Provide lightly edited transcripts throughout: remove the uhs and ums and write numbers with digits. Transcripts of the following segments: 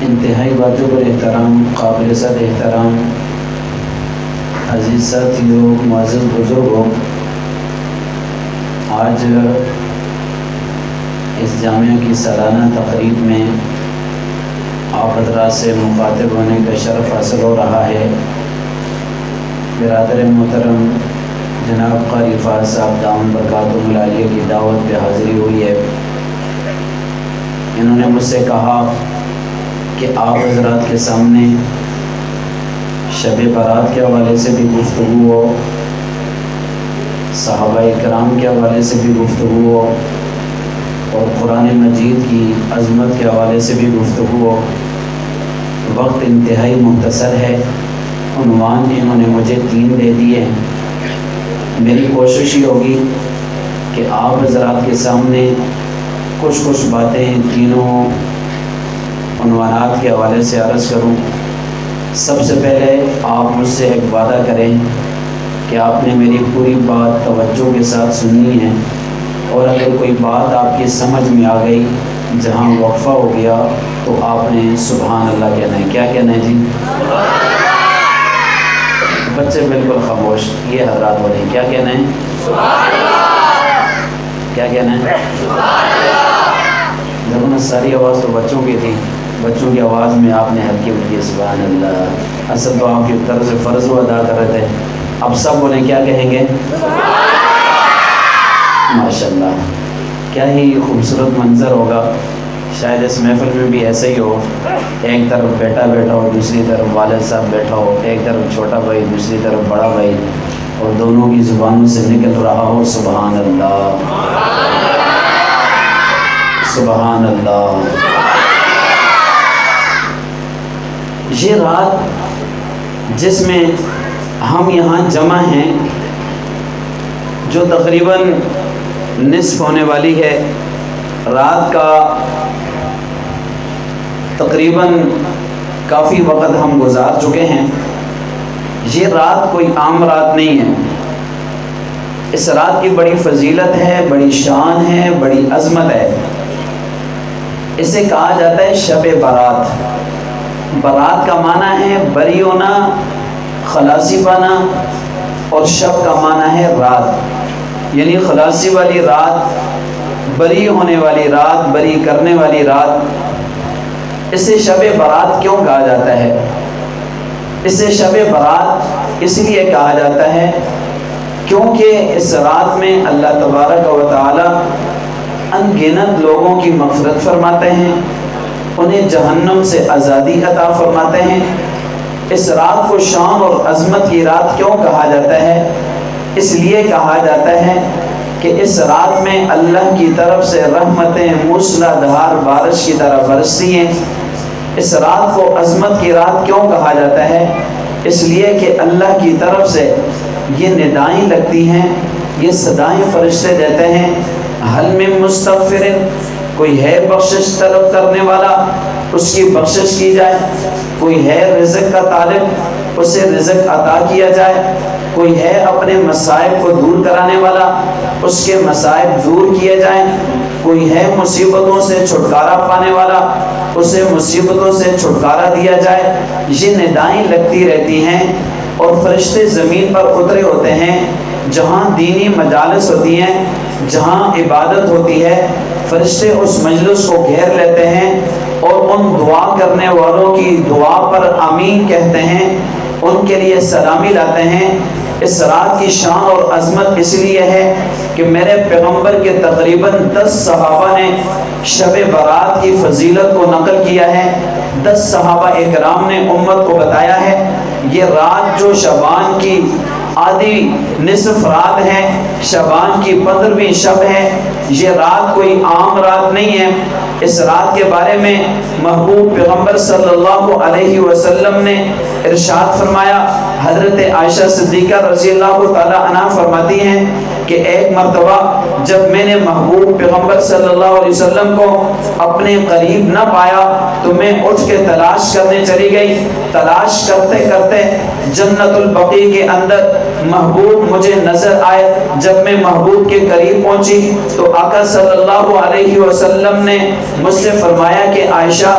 انتہائی باتوں پر احترام، قابل صد احترام عزیز ساتھیوں، معزز بزرگوں، آج اس جامعہ کی سالانہ تقریب میں آپ حضرات سے مخاطب ہونے کا شرف حاصل ہو رہا ہے۔ برادر محترم جناب قاری فاضل صاحب دامن برکاتہم العالیہ کی دعوت پہ حاضری ہوئی ہے۔ انہوں نے مجھ سے کہا کہ آپ حضرات کے سامنے شب برات کے حوالے سے بھی گفتگو ہو، صحابہ کرام کے حوالے سے بھی گفتگو ہو، اور قرآن مجید کی عظمت کے حوالے سے بھی گفتگو ہو۔ وقت انتہائی مختصر ہے، عنوان انہوں نے مجھے 3 دے دیے ہیں۔ میری کوشش ہی ہوگی کہ آپ حضرات کے سامنے کچھ باتیں تینوں عنوانات کے حوالے سے عرض کروں۔ سب سے پہلے آپ مجھ سے ایک وعدہ کریں کہ آپ نے میری پوری بات توجہ کے ساتھ سننی ہے، اور اگر کوئی بات آپ کی سمجھ میں آ گئی، جہاں وقفہ ہو گیا، تو آپ نے سبحان اللہ کہنا ہے۔ کیا کہنا ہے جی؟ بچے بالکل خاموش، یہ حضرات بولیں کیا کہنا ہے؟ سبحان اللہ۔ کیا کہنا ہے؟ سبحان اللہ۔ جب ساری آواز تو بچوں کی تھی، بچوں کی آواز میں آپ نے ہلکی بلکی سبحان اللہ، اصل تو آپ کی طرف سے فرض و ادا کر رہے تھے۔ اب سب بولیں کیا کہیں گے؟ ماشاء اللہ، کیا ہی خوبصورت منظر ہوگا۔ شاید اس محفل میں بھی ایسا ہی ہو، ایک طرف بیٹا بیٹھا ہو، دوسری طرف والد صاحب بیٹھا ہو، ایک طرف چھوٹا بھائی، دوسری طرف بڑا بھائی، اور دونوں کی زبانوں سے نکل رہا ہو سبحان اللہ، سبحان اللہ۔ یہ رات جس میں ہم یہاں جمع ہیں، جو تقریباً نصف ہونے والی ہے، رات کا تقریباً کافی وقت ہم گزار چکے ہیں۔ یہ رات کوئی عام رات نہیں ہے، اس رات کی بڑی فضیلت ہے، بڑی شان ہے، بڑی عظمت ہے۔ اسے کہا جاتا ہے شب برات۔ برات کا معنی ہے بری ہونا، خلاصی پانا، اور شب کا معنی ہے رات، یعنی خلاصی والی رات، بری ہونے والی رات، بری کرنے والی رات۔ اسے شب برات کیوں کہا جاتا ہے؟ اسے شب برات اس لیے کہا جاتا ہے کیونکہ اس رات میں اللہ تبارک و تعالی ان گنت لوگوں کی مغفرت فرماتے ہیں، انہیں جہنم سے آزادی عطا فرماتے ہیں۔ اس رات کو شان اور عظمت کی رات کیوں کہا جاتا ہے؟ اس لیے کہا جاتا ہے کہ اس رات میں اللہ کی طرف سے رحمتیں موسلا دھار بارش کی طرح برستی ہیں۔ اس رات کو عظمت کی رات کیوں کہا جاتا ہے؟ اس لیے کہ اللہ کی طرف سے یہ ندائیں لگتی ہیں، یہ صدائیں فرشتے دیتے ہیں، حل من مستغفر، کوئی ہے بخشش طلب کرنے والا، اس کی بخشش کی جائے، کوئی ہے رزق کا طالب، اسے رزق عطا کیا جائے، کوئی ہے اپنے مصائب کو دور کرانے والا، اس کے مصائب دور کیے جائیں، کوئی ہے مصیبتوں سے چھٹکارا پانے والا، اسے مصیبتوں سے چھٹکارا دیا جائے۔ یہ ندائیں لگتی رہتی ہیں، اور فرشتے زمین پر اترے ہوتے ہیں، جہاں دینی مجالس ہوتی ہیں، جہاں عبادت ہوتی ہے، فرشتے اس مجلس کو گھیر لیتے ہیں اور ان دعا کرنے والوں کی دعا پر آمین کہتے ہیں، ان کے لیے سلامی لاتے ہیں۔ اس رات کی شان اور عظمت اس لیے ہے کہ میرے پیغمبر کے تقریباً 10 صحابہ نے شب برات کی فضیلت کو نقل کیا ہے۔ 10 صحابہ اکرام نے امت کو بتایا ہے یہ رات جو شعبان کی آدھی نصف رات ہے، شعبان کی 15ویں شب ہے، یہ رات کوئی عام رات نہیں ہے۔ اس رات کے بارے میں محبوب پیغمبر صلی اللہ علیہ وسلم نے ارشاد فرمایا، حضرت عائشہ صدیقہ رضی اللہ تعالی عنہ فرماتی ہیں کہ ایک مرتبہ جب میں نے محبوب پیغمبر صلی اللہ علیہ وسلم کو اپنے قریب نہ پایا تو میں اٹھ کے تلاش کرنے چلی گئی۔ تلاش کرتے کرتے جنت البقیع کے اندر محبوب مجھے نظر آئے۔ جب میں محبوب کے قریب پہنچی تو آقا صلی اللہ علیہ وسلم نے مجھ سے فرمایا کہ عائشہ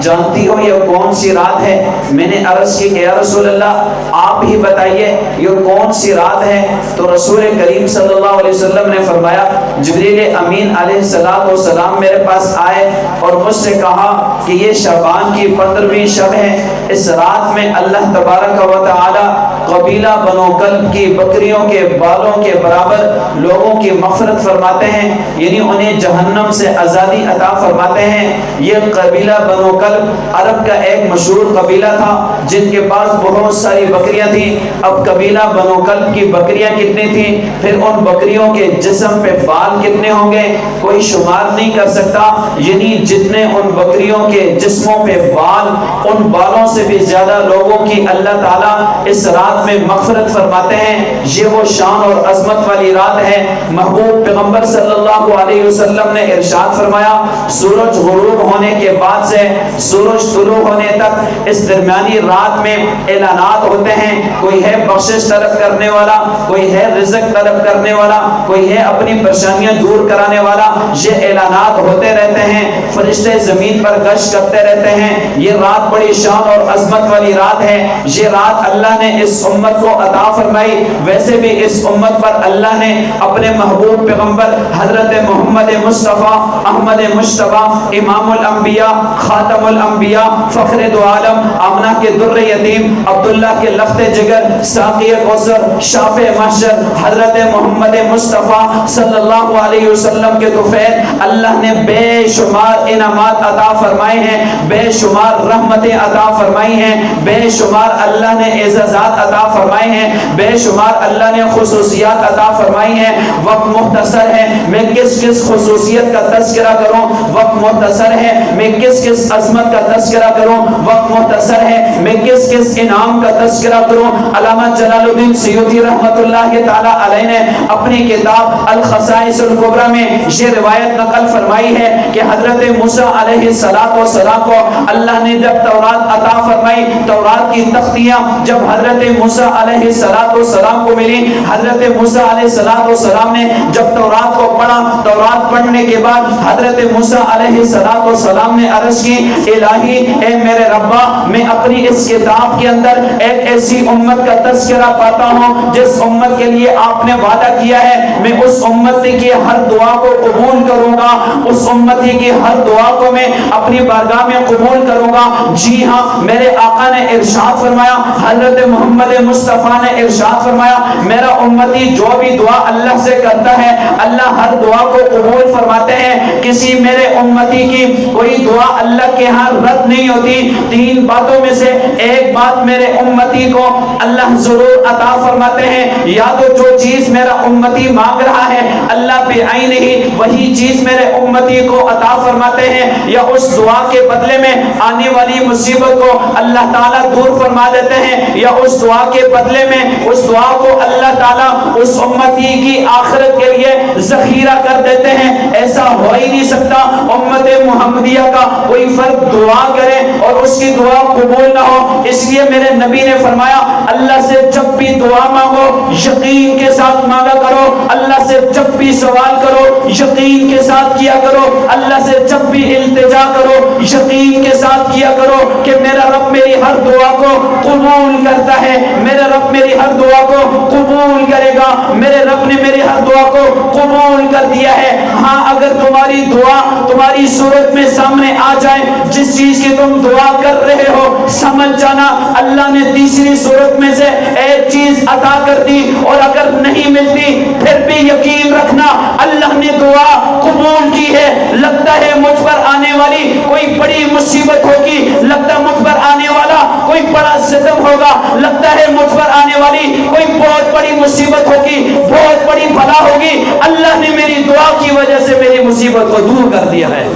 جانتی ہو یہ کون سی رات ہے؟ میں نے عرض کی کہ یا رسول اللہ آپ ہی بتائیے یہ کون سی رات ہے؟ تو رسول کریم صلی اللہ علیہ وسلم نے فرمایا جبریل امین علیہ السلام میرے پاس آئے اور مجھ سے کہا کہ یہ شعبان کی 15ویں شب ہے، اس رات میں اللہ تبارک و تعالی قبیلہ بنو کلب کی بکریوں کے بالوں کے برابر لوگوں کی مغفرت فرماتے ہیں، یعنی انہیں جہنم سے آزادی عطا فرماتے ہیں۔ یہ قبیلہ بنو کلب عرب کا ایک مشہور قبیلہ تھا جن کے پاس بہت ساری بکریاں تھیں۔ اب قبیلہ بنو کلب کی بکریاں کتنی تھیں، پھر ان بکریوں کے جسم پہ بال کتنے ہوں گے، کوئی شمار نہیں کر سکتا، یعنی جتنے ان بکریوں کے جسموں پہ بال، ان بالوں سے بھی زیادہ لوگوں کی اللہ تعالیٰ اس رات میں مغفرت فرماتے ہیں۔ یہ وہ شان اور عظمت والی رات ہے۔ محبوب پیغمبر صلی اللہ علیہ وسلم نے ارشاد فرمایا سورج غروب ہونے کے بعد سے سورج طلوع ہونے تک اس درمیانی رات میں اعلانات ہوتے ہیں، کوئی ہے بخشش طلب کرنے والا، کوئی ہے رزق طلب کرنے والا، کوئی ہے اپنی پریشانیاں دور کرانے والا۔ یہ اعلانات ہوتے رہتے ہیں، فرشتے زمین پر گشت کرتے رہتے ہیں۔ یہ رات بڑی شان اور عظمت والی رات ہے۔ یہ رات اللہ نے اس امت کو عطا فرمائی۔ ویسے بھی اس امت پر اللہ نے اپنے محبوب پیغمبر حضرت محمد مصطفیٰ احمد مجتبیٰ امام الانبیاء خاتم الانبیاء فخر دو عالم آمنہ کے در یتیم عبداللہ کے لخت جگر ساقی کوثر شافع محشر حضرت محمد مصطفیٰ صلی اللہ علیہ وسلم کے طفیل اللہ نے بے شمار انعامات عطا فرمائے ہیں، بے شمار رحمتیں عطا فرمائی ہیں، بے شمار اللہ نے اعزازات عطا فرمائے ہیں، بے شمار اللہ نے خصوصیات عطا فرمائی ہیں۔ وقت مختصر ہے، میں کس کس خصوصیت کا تذکرہ کروں، وقت مختصر ہے، میں کس کس عظمت کا تذکرہ کروں، وقت مختصر ہے، میں کس کس انعام کا تذکرہ کروں۔ علامہ جلال الدین سیوطی رحمۃ اللہ تعالی علیہ نے اپنی کتاب الخصائص الکبریٰ میں یہ روایت نقل فرمائی ہے کہ حضرت موسیٰ علیہ السلام کو اللہ نے جب تورات عطا فرمائی، تورات کی تختیاں جب حضرت موسیٰ علیہ السلام کو ملی، حضرت موسیٰ علیہ السلام نے جب تورات کو پڑھا، تورات پڑھنے کے بعد حضرت موسیٰ علیہ السلام نے عرض کی الہی اے میرے ربا میں اپنی اس کتاب کے اندر ایک ایسی امت کا تذکرہ پاتا ہوں جس امت کے لیے آپ نے وعدہ کیا ہے میں اس امتی کی ہر دعا کو قبول کروں گا، اس امتی کی ہر دعا کو میں اپنی بارگاہ میں قبول کروں گا۔ جی ہاں، میرے آقا نے ارشاد فرمایا، حضرت محمد مصطفیٰ نے ارشاد فرمایا میرا امتی جو بھی دعا اللہ سے کرتا ہے اللہ ہر دعا کو قبول فرماتے ہیں۔ کسی میرے امتی کی کوئی دعا اللہ کے ہاں رد نہیں ہوتی۔ تین باتوں میں سے ایک بات میرے امتی کو اللہ ضرور عطا فرماتے ہیں، یا تو جو چیز میرا امتی مانگ رہا ہے اللہ بے عین ہی وہی چیز میرے امتی کو عطا فرماتے ہیں، یا اس دعا کے بدلے میں آنے والی مصیبت کو اللہ تعالیٰ دور فرما دیتے ہیں، یا اس دعا کے بدلے میں اس دعا کو اللہ تعالیٰ اس امتی کی آخرت کے لیے ذخیرہ کر دیتے ہیں۔ ایسا ہو ہی نہیں سکتا امت محمدیہ کا کوئی فرد دعا کرے اور اس کی دعا قبول نہ ہو۔ اس لیے میرے نبی نے فرمایا اللہ سے جب بھی دعا مانگو یقین کے ساتھ مانگا کرو، اللہ سے جب بھی سوال کرو یقین کے ساتھ کیا کرو، اللہ سے جب بھی التجا کرو یقین کے ساتھ کیا کرو کہ میرا رب میری ہر دعا کو قبول کرتا ہے، میرا رب میری ہر دعا کو قبول کرے گا، میرے رب نے میری ہر دعا کو قبول کر دیا ہے۔ ہاں اگر تمہاری دعا تمہاری صورت میں سامنے آ جائے، جس چیز کی تم دعا کر رہے ہو سمجھ جانا اللہ نے تیسری صورت میں سے ایک چیز عطا کر دی، اور اگر نہیں ملتی پھر بھی یقین رکھنا اللہ نے دعا قبول کی ہے۔ لگتا ہے مجھ پر آنے والی کوئی بڑی مصیبت ہوگی، لگتا ہے مجھ پر آنے والا کوئی بڑا ستم ہوگا، لگتا ہے مجھ پر آنے والی کوئی بہت بڑی مصیبت ہوگی، بہت بڑی بلا ہوگی، اللہ نے میری دعا کی وجہ سے میری مصیبت کو دور کر دیا ہے۔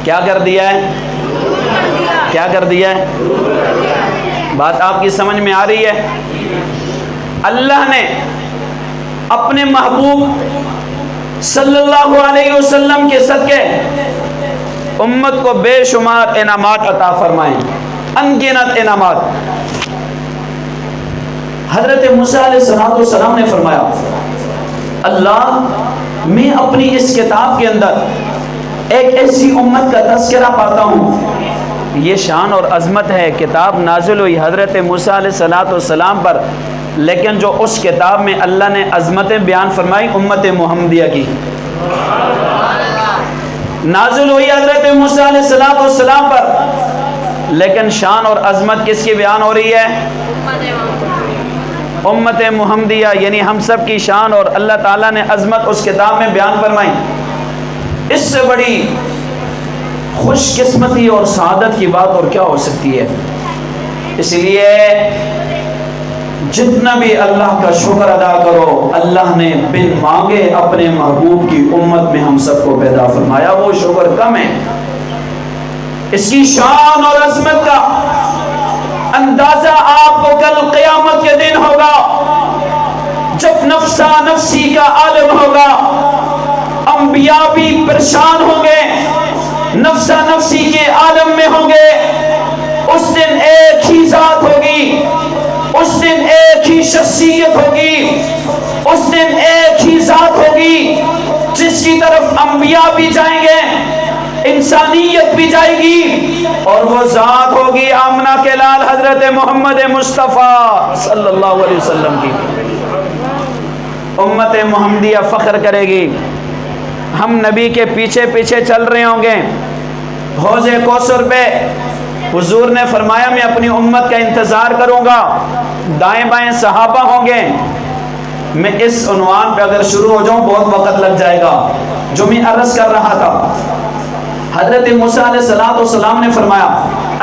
کیا کر دیا ہے؟ کیا کر دیا ہے؟ بات آپ کی سمجھ میں آ رہی ہے؟ اللہ نے اپنے محبوب صلی اللہ علیہ وسلم کے صدقے امت کو بے شمار انعامات عطا فرمائے، ان گنت انعامات۔ حضرت موسیٰ علیہ السلام نے فرمایا اللہ میں اپنی اس کتاب کے اندر ایک ایسی امت کا تذکرہ پاتا ہوں، یہ شان اور عظمت ہے، کتاب نازل ہوئی حضرت موسیٰ علیہ السلام پر، لیکن جو اس کتاب میں اللہ نے عظمتیں بیان فرمائی امت محمدیہ کی، نازل ہوئی حضرت موسیٰ علیہ السلام پر، لیکن شان اور عظمت کس کی بیان ہو رہی ہے؟ امت محمدیہ، یعنی ہم سب کی شان اور اللہ تعالیٰ نے عظمت اس کتاب میں بیان فرمائی۔ اس سے بڑی خوش قسمتی اور سعادت کی بات اور کیا ہو سکتی ہے؟ اس لیے جتنا بھی اللہ کا شکر ادا کرو، اللہ نے بن مانگے اپنے محبوب کی امت میں ہم سب کو پیدا فرمایا، وہ شکر کم ہے۔ اس کی شان اور عظمت کا اندازہ آپ کو کل قیامت کے دن ہوگا، جب نفسا نفسی کا عالم ہوگا، انبیاء بھی پریشان ہوں گے، نفسا نفسی کے عالم میں ہوں گے۔ اس دن ایک ہی ذات ہوگی، اس دن ایک ہی شخصیت ہوگی، اس دن ایک ہی ذات ہوگی جس کی طرف انبیاء بھی جائیں گے، انسانیت بھی جائے گی، اور وہ ذات ہوگی آمنہ کے لال حضرت محمد مصطفیٰ صلی اللہ علیہ وسلم کی۔ امت محمدیہ فخر کرے گی، ہم نبی کے پیچھے پیچھے چل رہے ہوں گے۔ حوض کوثر پہ حضور نے فرمایا میں اپنی امت کا انتظار کروں گا، دائیں بائیں صحابہ ہوں گے۔ میں اس عنوان پہ اگر شروع ہو جاؤں بہت وقت لگ جائے گا۔ جو میں عرض کر رہا تھا، حضرت موسیٰ علیہ السلام نے فرمایا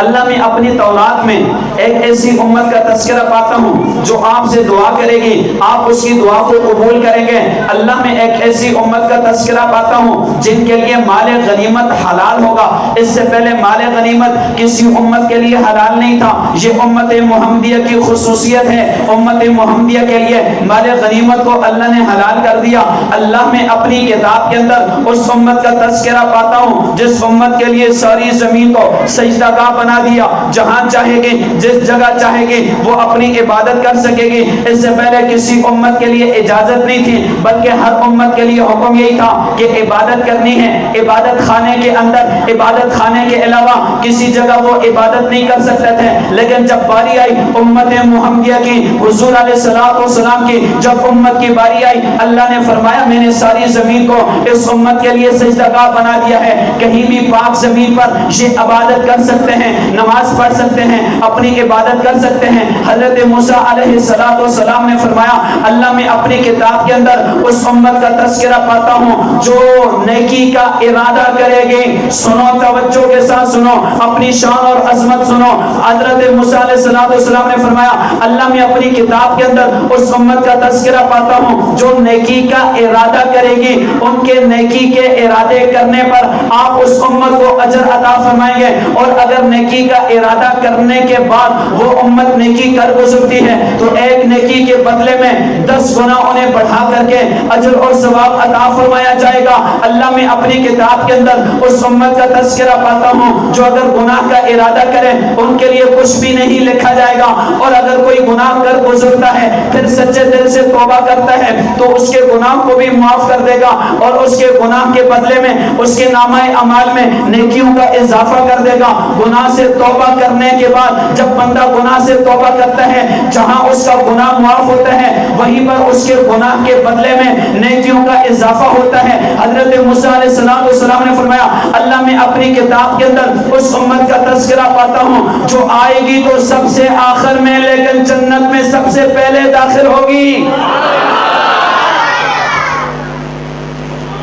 اللہ میں اپنی تورات میں ایک ایسی امت کا تذکرہ پاتا ہوں جو آپ سے دعا کرے گی، آپ اس کی دعا کو قبول کریں گے۔ اللہ میں ایک ایسی امت کا تذکرہ پاتا ہوں جن کے لیے مال غنیمت حلال ہوگا، اس سے پہلے مال غنیمت کسی امت کے لیے حلال نہیں تھا۔ یہ امت محمدیہ کی خصوصیت ہے، امت محمدیہ کے لیے مال غنیمت کو اللہ نے حلال کر دیا۔ اللہ میں اپنی کتاب کے اندر اس امت کا تذکرہ پاتا ہوں جس امت کے لیے ساری زمین کو سجدہ گاہ بنا دیا، جہاں چاہے گی جس جگہ چاہے گی وہ اپنی عبادت کر سکے گی۔ اس سے پہلے کسی امت کے لیے اجازت نہیں تھی، بلکہ ہر امت کے لیے حکم یہی تھا کہ عبادت کرنی ہے، عبادت خانے کے اندر، عبادت خانے کے علاوہ کسی جگہ وہ عبادت نہیں کر سکتے تھے۔ لیکن جب باری آئی امت محمدیہ کی، حضور علیہ السلام کی جب امت کی باری آئی، اللہ نے فرمایا میں نے ساری زمین کو اس امت کے لیے سجدہ گاہ بنا دیا ہے، کہیں بھی پاک زمین پر یہ عبادت کر سکتے ہیں، نماز پڑھ سکتے ہیں، اپنی عبادت کر سکتے ہیں۔ حضرت موسیٰ علیہ السلام نے فرمایا اللہ میں اپنی کتاب کے اندر اس امت کا تذکرہ پاتا ہوں جو نیکی کا ارادہ کرے گی۔ سنو، توجہ کے ساتھ سنو، اپنی شان اور عظمت سنو۔ حضرت موسیٰ علیہ السلام نے فرمایا اللہ میں اپنی کتاب کے اندر اس امت کا تذکرہ پاتا ہوں جو نیکی کا ارادہ کرے گی، ان کے نیکی کے ارادے کرنے پر آپ اس امت کو اجر عطا فرمائیں گے، اور اگر نیکی کا ارادہ کرنے کے بعد وہ امت نیکی کر گزرتی ہے تو ایک نیکی کے بدلے میں 10 گنا انہیں بڑھا کر کے اجر اور ثواب عطا فرمایا جائے گا۔ اللہ میں اپنی کتاب کے اندر اس امت کا تذکرہ پاتا ہوں جو اگر گناہ کا ارادہ کرے ان کے لیے کچھ بھی نہیں لکھا جائے گا، اور اگر کوئی گناہ کر گزرتا ہے پھر سچے دل سے توبہ کرتا ہے تو اس کے گناہ کو بھی معاف کر دے گا، اور اس کے گناہ کے بدلے میں اس کے نامہ اعمال میں نیکیوں کا اضافہ کر دے گا۔ گناہ سے توبہ کرنے کے بعد جب بندہ گناہ سے توبہ کرتا ہے، جہاں اس کا گناہ معاف ہوتا ہے وہیں پر اس کے گناہ کے بدلے میں نیکیوں کا اضافہ ہوتا ہے۔ حضرت موسیٰ علیہ السلام نے فرمایا اللہ میں اپنی کتاب کے اندر اس امت کا تذکرہ پاتا ہوں جو آئے گی تو سب سے آخر میں، لیکن جنت میں سب سے پہلے داخل ہوگی۔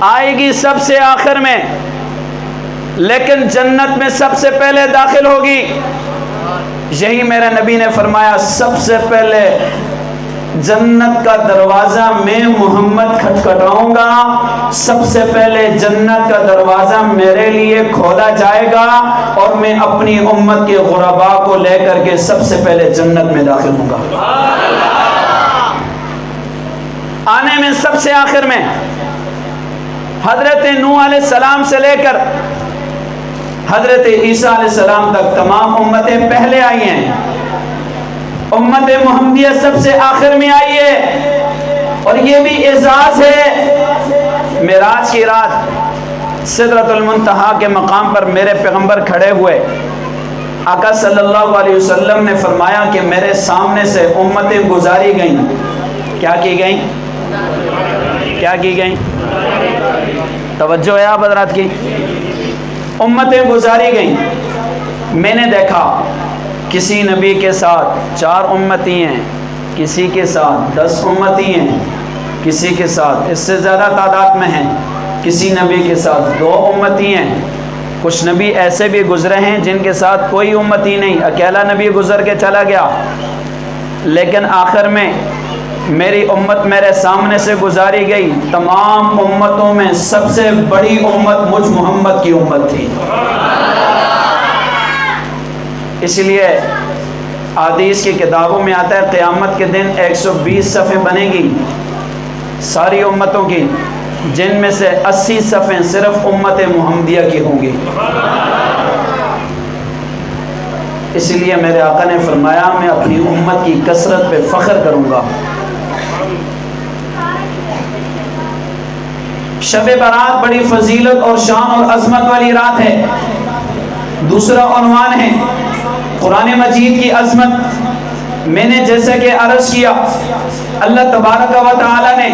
آئے گی سب سے آخر میں لیکن جنت میں سب سے پہلے داخل ہوگی۔ یہی میرے نبی نے فرمایا سب سے پہلے جنت کا دروازہ میں محمد کھٹکھٹاؤں گا، سب سے پہلے جنت کا دروازہ میرے لیے کھولا جائے گا، اور میں اپنی امت کے غرباء کو لے کر کے سب سے پہلے جنت میں داخل ہوں گا۔ آنے میں سب سے آخر میں حضرت نوح علیہ السلام سے لے کر حضرت عیسیٰ علیہ السلام تک تمام امتیں پہلے آئی ہیں۔ امت محمدیہ سب سے آخر میں آئی ہے، اور یہ بھی اعزاز ہے۔ معراج کی رات سدرۃ المنتہا کے مقام پر میرے پیغمبر کھڑے ہوئے، آقا صلی اللہ علیہ وسلم نے فرمایا کہ میرے سامنے سے امتیں گزاری گئیں۔ کیا کی گئیں؟ کیا کی گئیں؟ توجہ ہے آپ حضرات کی؟ امتیں گزاری گئیں۔ میں نے دیکھا کسی نبی کے ساتھ 4 امتی ہیں، کسی کے ساتھ 10 امتی ہیں، کسی کے ساتھ اس سے زیادہ تعداد میں ہیں، کسی نبی کے ساتھ 2 امتی ہیں۔ کچھ نبی ایسے بھی گزرے ہیں جن کے ساتھ کوئی امتی نہیں، اکیلا نبی گزر کے چلا گیا، لیکن آخر میں میری امت میرے سامنے سے گزاری گئی۔ تمام امتوں میں سب سے بڑی امت مجھ محمد کی امت تھی۔ اس لیے حدیث کی کتابوں میں آتا ہے قیامت کے دن 120 صفیں بنے گی ساری امتوں کی، جن میں سے 80 صفیں صرف امت محمدیہ کی ہوں گی۔ اس لیے میرے آقا نے فرمایا میں اپنی امت کی کثرت پہ فخر کروں گا۔ شب برات بڑی فضیلت اور شان اور عظمت والی رات ہے۔ دوسرا عنوان ہے قرآن مجید کی عظمت۔ میں نے جیسے کہ عرض کیا، اللہ تبارک و تعالی نے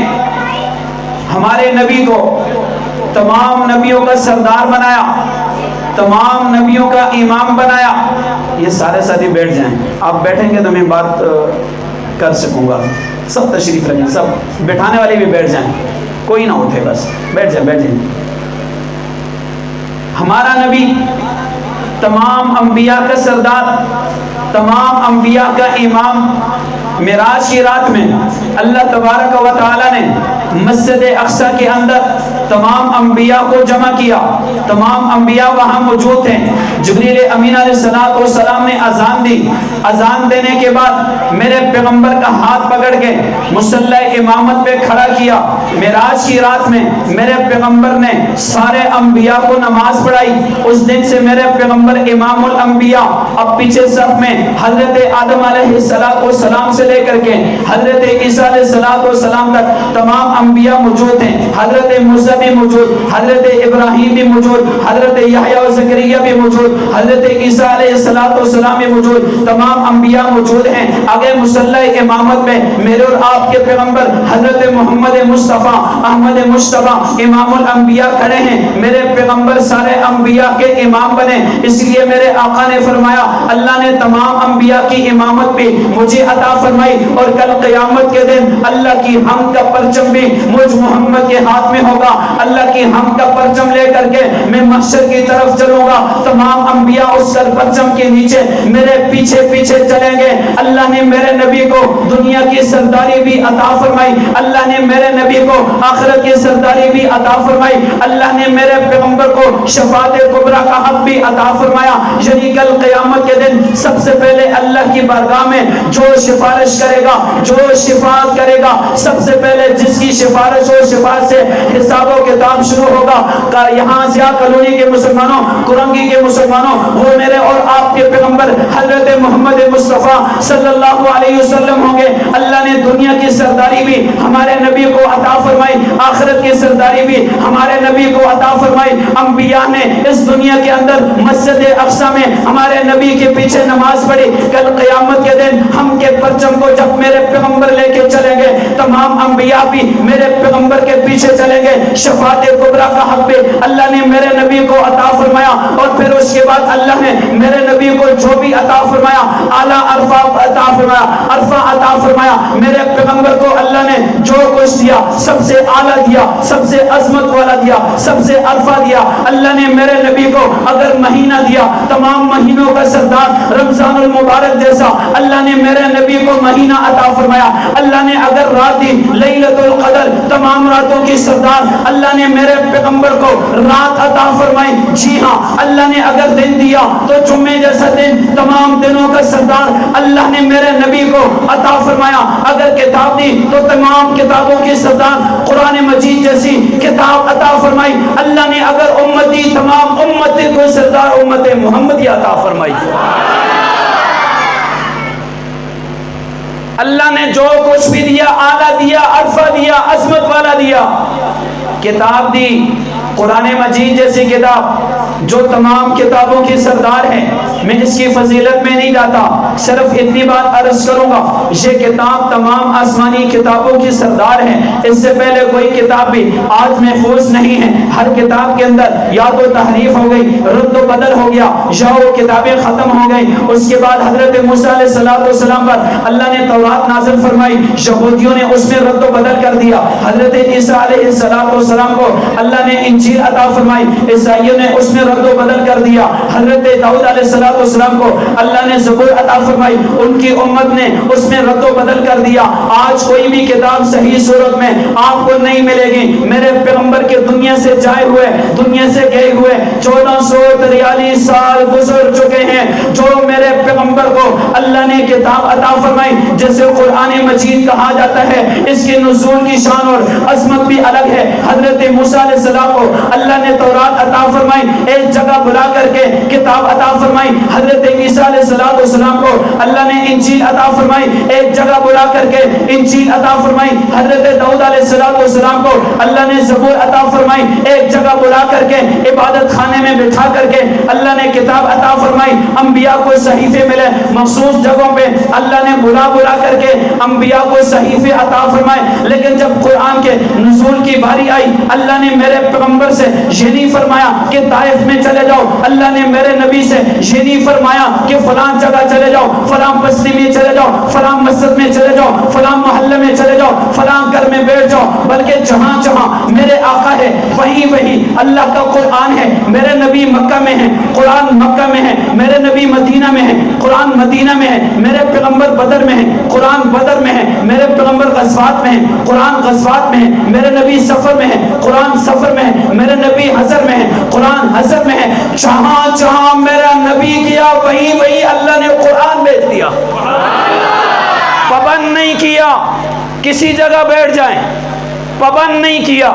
ہمارے نبی کو تمام نبیوں کا سردار بنایا، تمام نبیوں کا امام بنایا۔ یہ سارے ساتھی بیٹھ جائیں، آپ بیٹھیں گے تو میں بات کر سکوں گا۔ سب تشریف رکھیں، سب بٹھانے والے بھی بیٹھ جائیں، کوئی نہ اٹھے، بس بیٹھ جائیں، بیٹھ جائیں۔ ہمارا نبی تمام انبیاء کا سردار، تمام انبیاء کا امام۔ معراج کی رات میں اللہ تبارک و تعالی نے مسجد اقصی کے اندر تمام انبیاء کو جمع کیا، تمام انبیاء وہاں موجود تھے۔ جبریل امین علیہ السلام نے اذان دی، اذان دینے کے بعد میرے پیغمبر کا ہاتھ پکڑ کے مصلی امامت پہ کھڑا کیا۔ معراج کی رات میں میرے پیغمبر نے سارے انبیاء کو نماز پڑھائی۔ اس دن سے میرے پیغمبر امام الانبیاء۔ اب پیچھے صف میں حضرت آدم علیہ السلام سے لے کر کے حضرت عیسیٰ علیہ السلام تک تمام انبیاء موجود ہیں۔ حضرت موسیٰ بھی موجود، حضرت ابراہیم بھی موجود، حضرت یحییٰ و زکریا بھی موجود، حضرت عیسیٰ علیہ السلام بھی موجود، تمام انبیاء موجود ہیں۔ آگے مصلی امامت میں میرے اور آپ کے پیغمبر حضرت محمد مصطفیٰ احمد مصطفیٰ امام الانبیاء کھڑے ہیں۔ میرے پیغمبر سارے انبیاء کے امام بنے، اس لیے میرے آقا نے فرمایا اللہ نے تمام انبیاء کی امامت بھی مجھے عطا فرمائی، اور کل قیامت کے دن اللہ کی حمد کا پرچم بھی مجھ محمد کے ہاتھ میں ہوگا۔ اللہ کی حمد کا پرچم لے کر کے میں محشر کی طرف چلوں گا، تمام انبیاء اس پرچم کے نیچے میرے پیچھے پیچھے چلیں گے۔ اللہ نے میرے نبی کو دنیا کی سرداری بھی عطا فرمائی، اللہ نے میرے نبی کو آخرت کی سرداری بھی عطا فرمائی، اللہ نے میرے پیغمبر کو شفاعت کبریٰ کا حق بھی عطا فرمایا۔ یعنی کل قیامت کے دن سب سے پہلے اللہ کی بارگاہ میں جو سفارش کرے گا، جو شفاعت کرے گا، سب سے پہلے جس کی سفارش اور شفاعت سے حساب و کتاب شروع ہوگا، یہاں ضیاء کالونی کے مسلمانوں، کرنگی کے مسلمانوں، وہ میرے اور آپ کے پیغمبر حضرت محمد مصطفیٰ صلی اللہ علیہ وسلم ہوں گے۔ اللہ نے دنیا کی سرداری بھی ہمارے نبی کو عطا فرمائی، آخرت کی سرداری بھی ہمارے نبی کو عطا فرمائی۔ انبیاء نے اس دنیا کے اندر مسجد اقصی میں ہمارے نبی کے پیچھے نماز پڑھی۔ کل قیامت کے دن ہم کے پرچم کو جب میرے پیغمبر لے کے چلیں گے، تمام انبیاء بھی میرے پیغمبر کے پیچھے چلیں گے۔ شفاعت کبریٰ کا حق بھی اللہ نے میرے نبی کو عطا فرمایا، اور پھر اس کے بعد اللہ نے میرے نبی کو جو بھی عطا فرمایا، اعلیٰ عرفہ عطا فرمایا، عرفہ عطا فرمایا۔ میرے پیغمبر کو اللہ نے جو کچھ دیا سب سے اعلیٰ دیا، سب سے عظمت والا دیا، سب سے عرفہ دیا۔ اللہ نے میرے نبی کو اگر مہینہ دیا، تمام مہینوں کا سردار رمضان المبارک جیسا اللہ نے میرے نبی کو مہینہ عطا فرمایا۔ اللہ نے اگر رات دی لیلۃ القدر، تمام راتوں کی سردار اللہ نے میرے پیغمبر کو رات عطا فرمائی۔ جی ہاں، اللہ نے اگر دن دیا تو جمعے جیسا دن، تمام دنوں کا سردار اللہ نے میرے نبی کو عطا فرمایا۔ اگر کتاب دی تو تمام کتابوں کی سردار قرآن مجید جیسی کتاب عطا فرمائی۔ اللہ نے اگر امت دی، تمام امت کو سردار امت محمدی عطا فرمائی۔ اللہ نے جو کچھ بھی دیا، آلہ دیا، عرفہ دیا، عظمت والا دیا، کتاب دی، قرآن مجید جیسی کتاب جو تمام کتابوں کی سردار ہے۔ میں اس کی فضیلت میں نہیں جاتا، صرف اتنی بات عرض کروں گا، یہ کتاب تمام آسمانی کتابوں کی سردار ہے۔ اس سے پہلے کوئی کتاب بھی آج محفوظ نہیں ہے۔ ہر کتاب کے اندر یا تو تحریف ہو گئی، رد و بدل ہو گیا، یا وہ کتابیں ختم ہو گئی۔ اس کے بعد حضرت موسیٰ علیہ السلام پر اللہ نے تورات نازل فرمائی، یہودیوں نے اس میں رد و بدل کر دیا۔ حضرت عیسیٰ علیہ السلام کو اللہ نے انجیل عطا فرمائی، عیسائیوں نے اس میں رد و بدل کر دیا۔ حضرت داؤد علیہ السلام کو اللہ نے زبور عطا فرمائی، ان کی امت نے اس میں رد و بدل کر دیا۔ آج کوئی بھی کتاب صحیح صورت میں آپ کو نہیں ملے گی۔ میرے پیغمبر کے دنیا سے جائے ہوئے، دنیا سے گئے ہوئے 1443 سال گزر چکے ہیں، جو میرے پیغمبر کو اللہ نے کتاب عطا فرمائی جیسے قرآن مجید کہا جاتا ہے، اس کے نزول کی شان اور عظمت بھی الگ ہے۔ حضرت موسیٰ علیہ السلام کو اللہ نے تورات عطا فرمائی، ایک جگہ بلا کر کے کتاب عطا فرمائی۔ حضرت عیسیٰ علیہ السلام کو اللہ نے انجیل عطا فرمائی، ایک جگہ بلا کر کے انجیل عطا فرمائی۔ حضرت داؤد علیہ السلام کو اللہ نے زبور عطا فرمائی، ایک جگہ بلا کر کے عبادت خانے میں بٹھا کر کے اللہ نے کتاب عطا فرمائی۔ انبیاء کو صحیفے ملے، مخصوص جگہوں پہ اللہ نے بلا کر کے انبیاء کو صحیفے عطا فرمائے۔ لیکن جب قرآن کے نزول کی باری آئی، اللہ نے میرے پیغمبر سے یہ نہیں فرمایا کہ طائف میں چلے جاؤ، اللہ نے میرے نبی سے یہ نہیں فرمایا کہ فلاں جگہ چلے جاؤ، فلاں بستی میں چلے جاؤ، فلاں مسجد میں چلے جاؤ، فلاں محلے میں چلے جاؤ، فلاں گھر میں بیٹھ جاؤ، بلکہ جہاں جہاں میرے آقا ہے وہی اللہ کا قرآن ہے۔ میرے نبی مکہ میں ہے، قرآن مکہ میں ہے، میرے نبی مدینہ میں ہے، قرآن مدینہ میں ہے، میرے پیغمبر بدر میں ہے، قرآن بدر میں ہے، میرے پیغمبر غزوات میں ہے، قرآن غزوات میں ہے، میرے نبی سفر میں ہے، قرآن سفر میں ہے، میرے نبی حضر میں ہے، قرآن حضر میں ہے۔ جہاں جہاں میرا نبی گیا وہی اللہ نے قرآن بھیج دیا، پابند نہیں کیا کسی جگہ بیٹھ جائیں، پابند نہیں کیا۔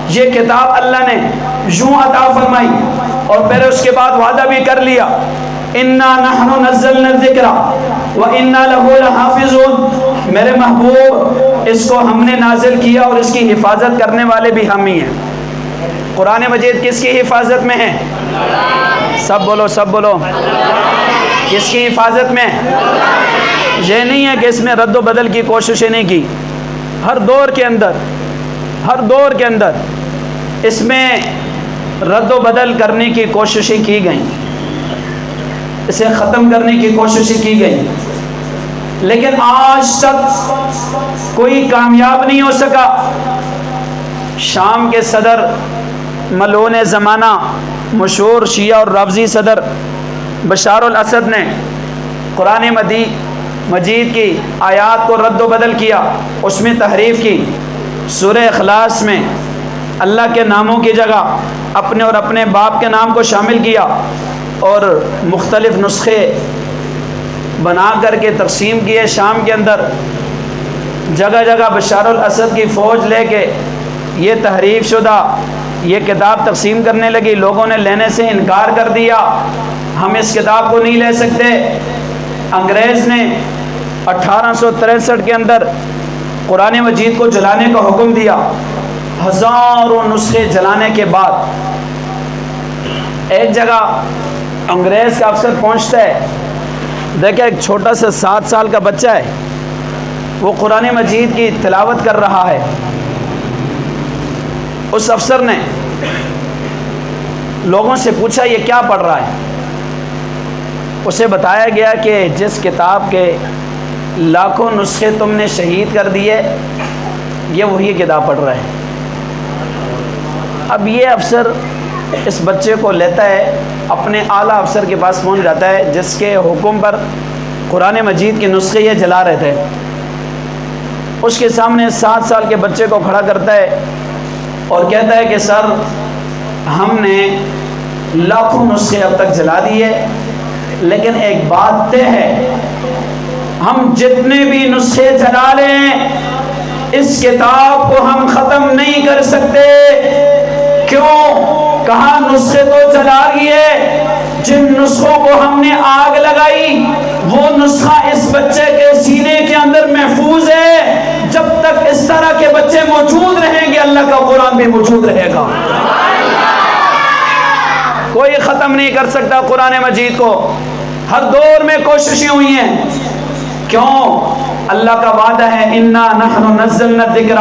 یہ کتاب اللہ نے یوں عطا فرمائی اور پھر اس کے بعد وعدہ بھی کر لیا، اِنَّا نَحْنُ نَزَّلْنَا الذِّكْرَ وَإِنَّا لَهُ لَحَافِظُونَ، میرے محبوب اس کو ہم نے نازل کیا اور اس کی حفاظت کرنے والے بھی ہم ہی ہیں۔ قرآن مجید کس کی حفاظت میں ہے؟ سب بولو سب بولو، کس کی حفاظت میں؟ یہ نہیں ہے کہ اس میں رد و بدل کی کوششیں نہیں کی، ہر دور کے اندر اس میں رد و بدل کرنے کی کوششیں کی گئیں، اسے ختم کرنے کی کوششیں کی گئیں، لیکن آج تک کوئی کامیاب نہیں ہو سکا۔ شام کے صدر ملعون زمانہ مشہور شیعہ اور رافضی صدر بشار الاسد نے قرآن مجید کی آیات کو رد و بدل کیا، اس میں تحریف کی۔ سورہ اخلاص میں اللہ کے ناموں کی جگہ اپنے اور اپنے باپ کے نام کو شامل کیا اور مختلف نسخے بنا کر کے تقسیم کیے۔ شام کے اندر جگہ جگہ بشار الاسد کی فوج لے کے یہ تحریف شدہ یہ کتاب تقسیم کرنے لگی۔ لوگوں نے لینے سے انکار کر دیا، ہم اس کتاب کو نہیں لے سکتے۔ انگریز نے 1863 کے اندر قرآن مجید کو جلانے کا حکم دیا۔ ہزاروں نسخے جلانے کے بعد ایک جگہ انگریز کا افسر پہنچتا ہے، دیکھیں ایک چھوٹا سا 7 سال کا بچہ ہے، وہ قرآن مجید کی تلاوت کر رہا ہے۔ اس افسر نے لوگوں سے پوچھا یہ کیا پڑھ رہا ہے؟ اسے بتایا گیا کہ جس کتاب کے لاکھوں نسخے تم نے شہید کر دیے، یہ وہی کتاب پڑھ رہا ہے۔ اب یہ افسر اس بچے کو لیتا ہے، اپنے اعلیٰ افسر کے پاس پہنچ جاتا ہے جس کے حکم پر قرآن مجید کے نسخے یہ جلا رہے تھے۔ اس کے سامنے 7 سال کے بچے کو کھڑا کرتا ہے اور کہتا ہے کہ سر، ہم نے لاکھوں نسخے اب تک جلا دیے، لیکن ایک بات طے ہے، ہم جتنے بھی نسخے جلا لیں اس کتاب کو ہم ختم نہیں کر سکتے۔ کیوں؟ کہا نسخے تو جلا لیے، جن نسخوں کو ہم نے آگ لگائی وہ نسخہ اس بچے کے سینے کے اندر محفوظ ہے. جب تک اس طرح کے بچے موجود رہیں گے اللہ کا قرآن بھی موجود رہے گا. کوئی ختم نہیں کر سکتا قرآن مجید کو. ہر دور میں کوششیں ہوئی ہیں. کیوں؟ اللہ کا وعدہ ہے انا نحن نزلنا الذکر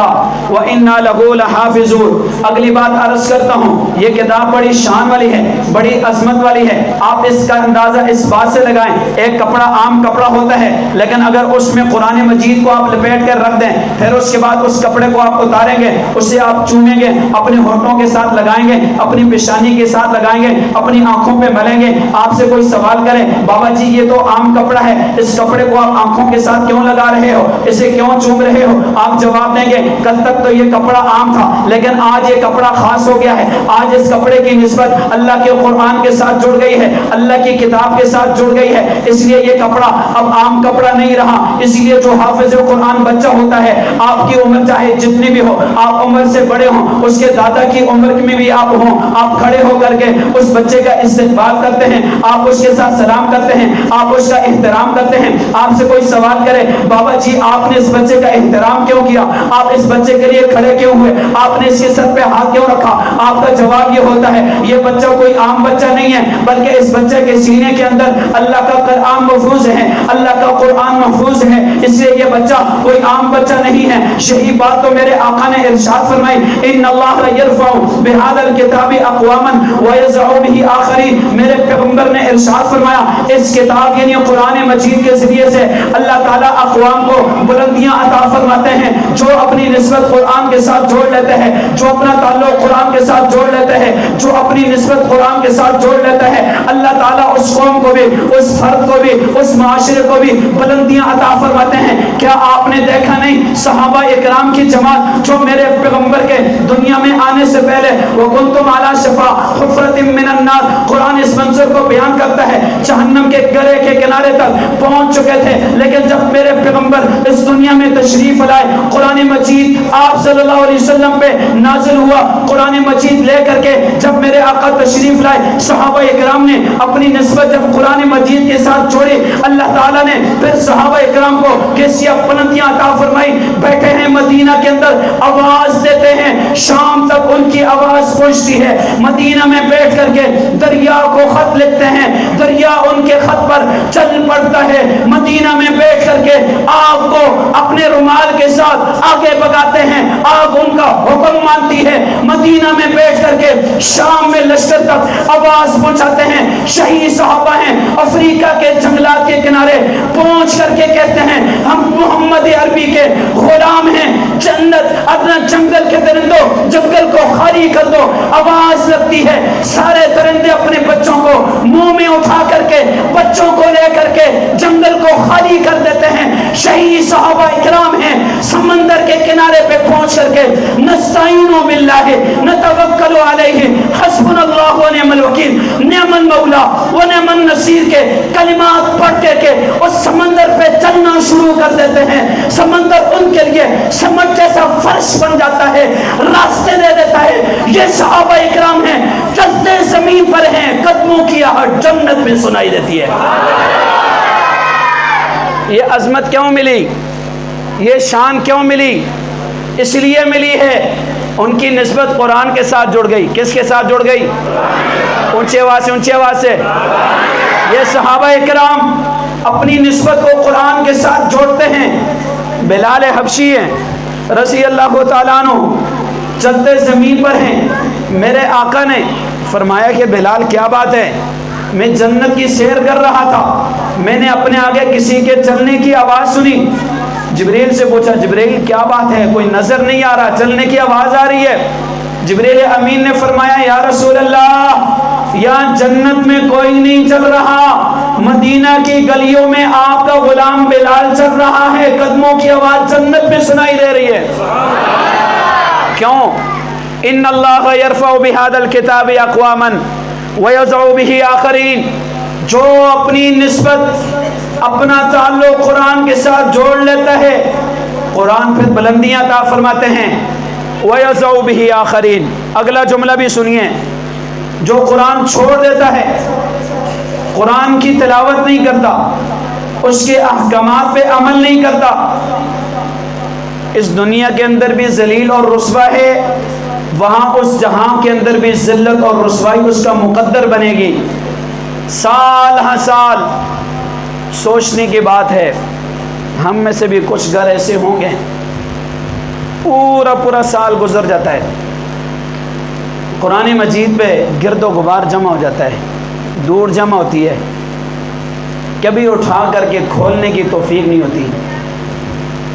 وانا لہ لحافظون. اگلی بات عرض کرتا ہوں، یہ کتاب بڑی شان والی ہے، بڑی عظمت والی ہے. آپ اس کا اندازہ اس بات سے لگائیں، ایک کپڑا عام کپڑا ہوتا ہے، لیکن اگر اس میں قرآن مجید کو آپ لپیٹ کر رکھ دیں، پھر اس کے بعد اس کپڑے کو آپ اتاریں گے، اسے آپ چومیں گے، اپنے ہونٹوں کے ساتھ لگائیں گے، اپنی پیشانی کے ساتھ لگائیں گے، اپنی آنکھوں پہ ملیں گے. آپ سے کوئی سوال کرے بابا جی یہ تو عام کپڑا ہے، اس کپڑے کو آپ آنکھوں کے ساتھ کیوں لگا رہے ہو، اسے کیوں چوم رہے ہو؟ آپ جواب دیں گے کل تک تو یہ کپڑا عام تھا لیکن آج یہ کپڑا خاص ہو گیا ہے. آج اس کپڑے کی نسبت اللہ کے قرآن کے ساتھ جڑ گئی ہے، اللہ کی کتاب کے ساتھ جڑ گئی ہے، اس لیے یہ کپڑا اب عام کپڑا نہیں رہا. اس لیے جو حافظ قرآن بچہ ہوتا ہے، آپ کی عمر چاہے جتنی بھی ہو، آپ عمر سے بڑے ہوں، اس کے دادا کی عمر میں بھی آپ ہوں، آپ کھڑے ہو کر کے اس بچے کا استقبال کرتے ہیں، آپ اس کے ساتھ سلام کرتے ہیں، آپ اس کا احترام کرتے ہیں. آپ سے کوئی سوال کرے بابا جی آپ نے اس بچے کا احترام کیوں کیا، آپ اس بچے کے لیے کھڑے کیوں ہوئے، آپ نے اس کے سر پہ ہاتھ کیوں رکھا، آپ کا جواب یہ ہوتا ہے یہ بچہ کوئی عام بچہ نہیں ہے، بلکہ اس بچے کے سینے کے اندر اللہ کا قرآن محفوظ ہے، اللہ کا قرآن محفوظ ہے، اس لیے یہ بچہ کوئی عام بچہ نہیں ہے. یہی بات تو میرے آقا نے ارشاد فرمائی ان اللہ یرفع بہذا الکتاب اقواما ویضع به آخرین. میرے پیغمبر نے ارشاد فرمایا اس کتاب یعنی قرآن مجید کے ذریعے سے اللہ تعالیٰ اقوام کو بلندیاں عطا فرماتے ہیں جو اپنی نسبت قرآن کے ساتھ جوڑ لیتے ہیں، جو اپنا تعلق قرآن کے ساتھ جوڑ لیتے ہیں، جو اپنی نسبت قرآن کے ساتھ جوڑ لیتے ہیں، اللہ تعالیٰ اس قوم کو بھی، اس فرد کو بھی، اس معاشرے کو بھی بلندیاں عطا فرماتے ہیں. کیا آپ نے دیکھا نہیں صحابہ اکرام کی جماعت جو میرے پیغمبر کے دنیا میں آنے سے پہلے وَكُنْتُمْ عَلَى شَفَا حُفْرَةٍ مِّنَ النَّارِ، قرآن اس منظر کو بیان کرتا ہے جہنم کے گرے کے کنارے تک پہنچ چکے تھے، لیکن جب میرے پیغمبر اس دنیا میں تشریف لائے قرآن مجید آپ صلی اللہ علیہ وسلم پہ نازل ہوا. قرآن مجید لے کر کے جب میرے آقا تشریف لائے صحابہ اکرام نے اپنی نسبت جب قرآن مجید کے ساتھ جوڑی، اللہ تعالیٰ نے پھر صحابہ اکرام کو کیسی بلندیاں عطا فرمائی. بیٹھے ہیں مدینہ کے اندر آواز دیتے ہیں، شام تک ان کی آواز پہنچتی ہے. مدینہ میں بیٹھ کر کے دریا کو خط لکھتے ہیں، دریا ان کے خط پر چل پڑتا ہے. مدینہ میں بیٹھ کر کے آگ کو اپنے رومال کے ساتھ آگے بگاتے ہیں، آگ ان کا حکم مانتی ہے. مدینہ میں بیٹھ کر کے شام میں لشکر تک آواز پہنچاتے ہیں. شہید صحابہ ہیں افریقہ کے جنگلات کے کنارے پہنچ کر کے کہتے ہیں ہم محمد عربی کے غلام ہیں، جنت اپنا جنگل کے درندوں جنگل کو خالی کر دو. آواز لگتی ہے، سارے درندے اپنے بچوں کو منہ میں اٹھا کر کے بچوں کو لے کر کے جنگل کو خالی کر دیتے ہیں. شہید صحابہ اکرام ہیں سمندر کے کنارے پہ پہنچ کر کے نستعین باللہ نتوکل علیہ حسبنا اللہ ونعم الوکیل نعم المولا ونعم النصیر کے کلمات پڑھ کے اس سمندر پہ چلنا شروع کر دیتے ہیں. سمندر ان کے لیے سمجھ جیسا فرش بن جاتا ہے، راستے دے دیتا ہے. یہ صحابہ اکرام ہیں چلتے زمین پر ہیں، قدموں کی آہٹ جنت میں سنائی دیتی ہے. یہ عظمت کیوں ملی، یہ شان کیوں ملی؟ اس لیے ملی ہے ان کی نسبت قرآن کے ساتھ جڑ گئی. کس کے ساتھ جڑ گئی؟ اونچے آواز سے، اونچے آواز سے. یہ صحابہ اکرام اپنی نسبت کو قرآن کے ساتھ جوڑتے ہیں. بلال حبشی ہیں رضی اللہ تعالیٰ عنہ چلتے زمین پر ہیں. میرے آقا نے فرمایا کہ بلال کیا بات ہے؟ میں جنت کی سیر کر رہا تھا، میں نے اپنے آگے کسی کے چلنے کی آواز سنی. جبریل سے پوچھا جبریل کیا بات ہے، کوئی نظر نہیں آ رہا، چلنے کی آواز آ رہی ہے. جبریل امین نے فرمایا یا رسول اللہ یہاں جنت میں کوئی نہیں چل رہا، مدینہ کی گلیوں میں آپ کا غلام بلال چل رہا ہے، قدموں کی آواز جنت میں سنائی دے رہی ہے. کیوں؟ ان اللہ یرفع بہذا الکتاب اقواما ویضع به آخرین. جو اپنی نسبت اپنا تعلق قرآن کے ساتھ جوڑ لیتا ہے قرآن پھر بلندیاں عطا فرماتے ہیں. ویضع به آخرین. اگلا جملہ بھی سنیے، جو قرآن چھوڑ دیتا ہے قرآن کی تلاوت نہیں کرتا، اس کے احکامات پہ عمل نہیں کرتا، اس دنیا کے اندر بھی ذلیل اور رسوا ہے، وہاں اس جہاں کے اندر بھی ذلت اور رسوائی اس کا مقدر بنے گی۔ سال ہر سال سوچنے کی بات ہے، ہم میں سے بھی کچھ گھر ایسے ہوں گے پورا سال گزر جاتا ہے، قرآن مجید پہ گرد و غبار جمع ہو جاتا ہے، دور جمع ہوتی ہے، کبھی اٹھا کر کے کھولنے کی توفیق نہیں ہوتی،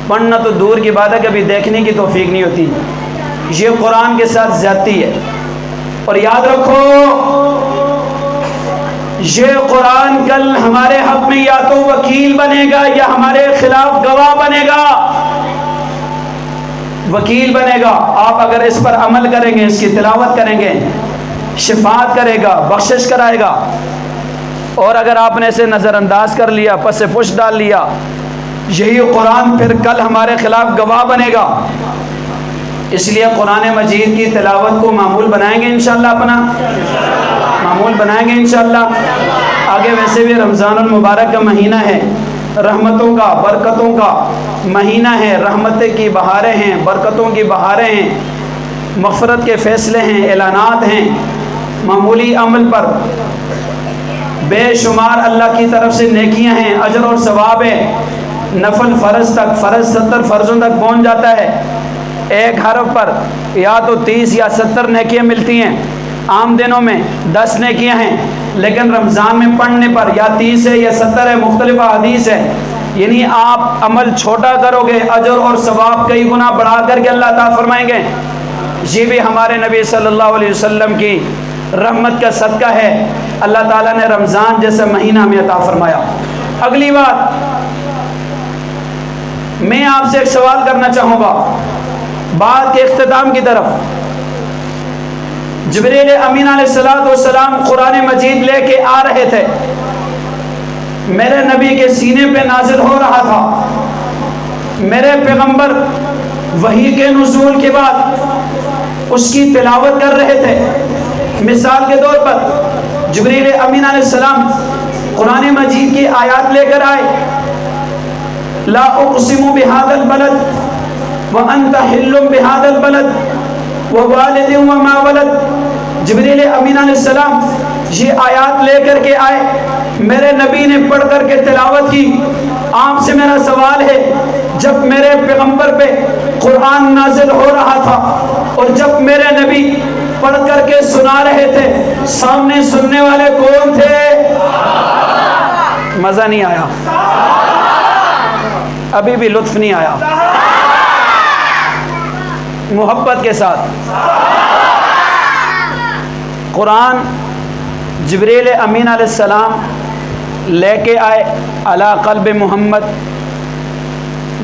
پڑھنا تو دور کی بات ہے، کبھی دیکھنے کی توفیق نہیں ہوتی۔ یہ قرآن کے ساتھ زیادتی ہے۔ اور یاد رکھو، یہ قرآن کل ہمارے حق میں یا تو وکیل بنے گا یا ہمارے خلاف گواہ بنے گا۔ وکیل بنے گا، آپ اگر اس پر عمل کریں گے، اس کی تلاوت کریں گے، شفاعت کرے گا، بخشش کرائے گا، اور اگر آپ نے اسے نظر انداز کر لیا، پس پش ڈال لیا، یہی قرآن پھر کل ہمارے خلاف گواہ بنے گا۔ اس لیے قرآن مجید کی تلاوت کو معمول بنائیں گے انشاءاللہ، اپنا معمول بنائیں گے انشاءاللہ۔ آگے ویسے بھی رمضان المبارک کا مہینہ ہے، رحمتوں کا، برکتوں کا مہینہ ہے، رحمت کی بہاریں ہیں، برکتوں کی بہاریں ہیں، مغفرت کے فیصلے ہیں، اعلانات ہیں، معمولی عمل پر بے شمار اللہ کی طرف سے نیکیاں ہیں، اجر اور ثواب ہے، نفل فرض تک، فرض 70 فرضوں تک پہنچ جاتا ہے، ایک حرف پر یا تو 30 یا 70 نیکیاں ملتی ہیں، عام دنوں میں 10 نیکیاں ہیں، لیکن رمضان میں پڑھنے پر یا 30 ہے یا 70 ہے، مختلف حدیث ہے، یعنی آپ عمل چھوٹا کرو گے، اجر اور ثواب کئی گنا بڑھا کر کے اللہ تعالیٰ فرمائیں گے۔ یہ بھی ہمارے نبی صلی اللہ علیہ وسلم کی رحمت کا صدقہ ہے، اللہ تعالیٰ نے رمضان جیسا مہینہ ہمیں عطا فرمایا۔ اگلی بات، میں آپ سے ایک سوال کرنا چاہوں گا بات کے اختتام کی طرف۔ جبریل امین علیہ السلام قرآن مجید لے کے آ رہے تھے، میرے نبی کے سینے پہ نازل ہو رہا تھا، میرے پیغمبر وحی کے نزول کے بعد اس کی تلاوت کر رہے تھے۔ مثال کے طور پر جبریل امین علیہ السلام قرآن مجید کی آیات لے کر آئے، لا اقسم بہذا البلد وانت حل بہذا البلد ووالد وما ولد۔ جبریل امین علیہ السلام یہ آیات لے کر کے آئے، میرے نبی نے پڑھ کر کے تلاوت کی۔ آپ سے میرا سوال ہے، جب میرے پیغمبر پہ قرآن نازل ہو رہا تھا اور جب میرے نبی پڑھ کر کے سنا رہے تھے، سامنے سننے والے کون تھے؟ مزہ نہیں آیا؟ ابھی بھی لطف نہیں آیا؟ محبت کے ساتھ قرآن جبریل امین علیہ السلام لے کے آئے علی قلب محمد،